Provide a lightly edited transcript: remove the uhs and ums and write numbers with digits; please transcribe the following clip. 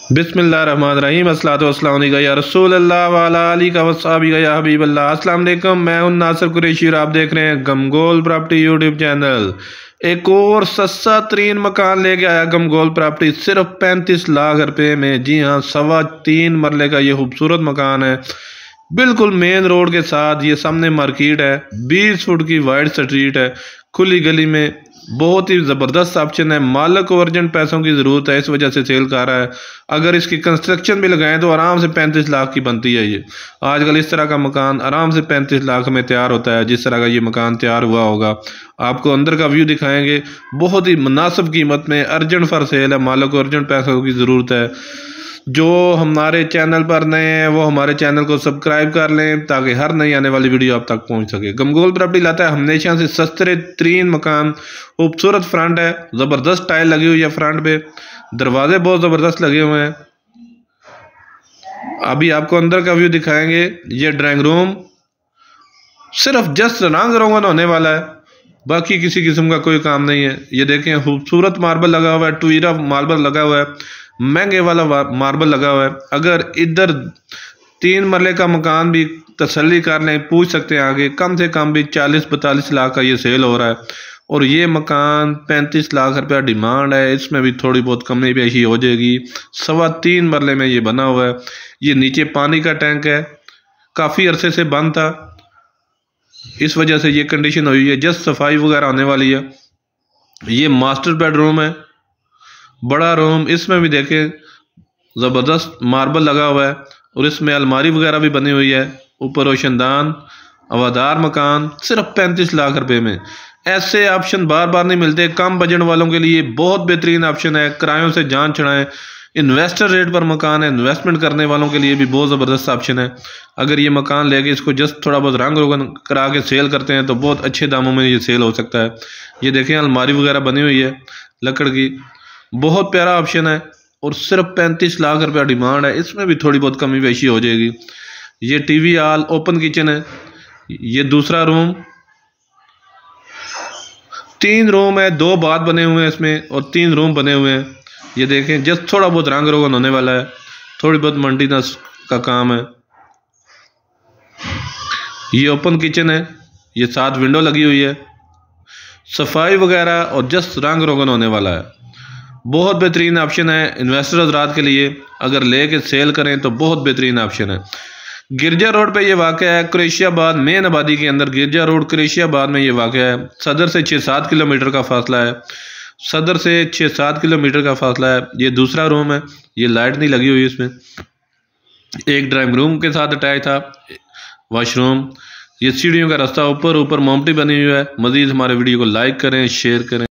बिस्मिल्लाहिर्रहमानिर्रहीम अस्सलातु वस्सलामु अलैका या रसूल अल्लाह वाला अली का वसाबी या हबीब अल्लाह। अस्सलाम वालेकुम, मैं हूं नासिर कुरैशी और आप देख रहे हैं गमगोल प्रॉपर्टी यूट्यूब चैनल। एक और सस्ता तरीन मकान लेके आया गमगोल प्रॉपर्टी सिर्फ 35 लाख रुपए में। जी हाँ, 3.25 मरले का ये खूबसूरत मकान है, बिल्कुल मेन रोड के साथ। ये सामने मार्केट है, 20 फुट की वाइड स्ट्रीट है, खुली गली में, बहुत ही ज़बरदस्त ऑप्शन है। मालिक को अर्जेंट पैसों की ज़रूरत है, इस वजह से सेल कर रहा है। अगर इसकी कंस्ट्रक्शन भी लगाएं तो आराम से 35 लाख की बनती है। ये आजकल इस तरह का मकान आराम से 35 लाख में तैयार होता है, जिस तरह का ये मकान तैयार हुआ होगा। आपको अंदर का व्यू दिखाएंगे, बहुत ही मुनासिब कीमत में, अर्जेंट फॉर सेल है। मालिक को अर्जेंट पैसों की ज़रूरत है। जो हमारे चैनल पर नए हैं वो हमारे चैनल को सब्सक्राइब कर लें ताकि हर नई आने वाली वीडियो आप तक पहुंच सके। गमगोल प्रॉपर्टी लाता है हमेशा से सस्ते तरीन मकान। खूबसूरत फ्रंट है, ज़बरदस्त टाइल लगी हुई है फ्रंट पे, दरवाजे बहुत ज़बरदस्त लगे हुए हैं। अभी आपको अंदर का व्यू दिखाएंगे। ये ड्राइंग रूम सिर्फ जस्ट रंग रोगन होने वाला है, बाकी किसी किस्म का कोई काम नहीं है। ये देखें, खूबसूरत मार्बल लगा हुआ है, टूरा मार्बल लगा हुआ है, महंगे वाला मार्बल लगा हुआ है। अगर इधर 3 मरले का मकान भी तसल्ली कर लें, पूछ सकते हैं आगे, कम से कम भी 40-42 लाख का ये सेल हो रहा है। और ये मकान 35 लाख रुपया डिमांड है, इसमें भी थोड़ी बहुत कमी पेशी हो जाएगी। 3.25 मरले में ये बना हुआ है। ये नीचे पानी का टैंक है, काफ़ी अरसे से बंद था, इस वजह से ये कंडीशन हुई है। जस्ट सफाई वगैरह होने वाली है। ये मास्टर बेडरूम है, बड़ा रूम। इसमें भी देखें, ज़बरदस्त मार्बल लगा हुआ है और इसमें अलमारी वगैरह भी बनी हुई है। ऊपर रोशनदान, हवादार मकान, सिर्फ 35 लाख रुपए में। ऐसे ऑप्शन बार बार नहीं मिलते। कम बजट वालों के लिए बहुत बेहतरीन ऑप्शन है। किरायों से जान छुड़ाएं, इन्वेस्टर रेट पर मकान है। इन्वेस्टमेंट करने वालों के लिए भी बहुत ज़बरदस्त ऑप्शन है। अगर ये मकान लेके इसको जस्ट थोड़ा बहुत रंग रोगन करा के सेल करते हैं तो बहुत अच्छे दामों में ये सेल हो सकता है। ये देखें, अलमारी वगैरह बनी हुई है लकड़ की, बहुत प्यारा ऑप्शन है और सिर्फ 35 लाख रुपया डिमांड है। इसमें भी थोड़ी बहुत कमी पेशी हो जाएगी। ये टीवी हॉल, ओपन किचन है। ये दूसरा रूम, 3 रूम है, 2 बाथ बने हुए हैं इसमें और 3 रूम बने हुए हैं। ये देखें, जस्ट थोड़ा बहुत रंग रोगन होने वाला है, थोड़ी बहुत मेंटेनेंस का काम है। ये ओपन किचन है, ये 7 विंडो लगी हुई है, सफाई वगैरह और जस्ट रंग रोगन होने वाला है। बहुत बेहतरीन ऑप्शन है इन्वेस्टर हज़रात के लिए। अगर लेके सेल करें तो बहुत बेहतरीन ऑप्शन है। गिरजा रोड पे ये वाक़या है, कुरैशियाबाद मेन आबादी के अंदर। गिरजा रोड कुरैशियाबाद में ये वाक़या है। सदर से 6-7 किलोमीटर का फासला है। सदर से 6-7 किलोमीटर का फासला है। ये दूसरा रूम है, ये लाइट नहीं लगी हुई इसमें। एक ड्राइंग रूम के साथ अटैच था वॉशरूम। ये सीढ़ियों का रास्ता, ऊपर मोमटी बनी हुई है। मज़ीद हमारे वीडियो को लाइक करें, शेयर करें।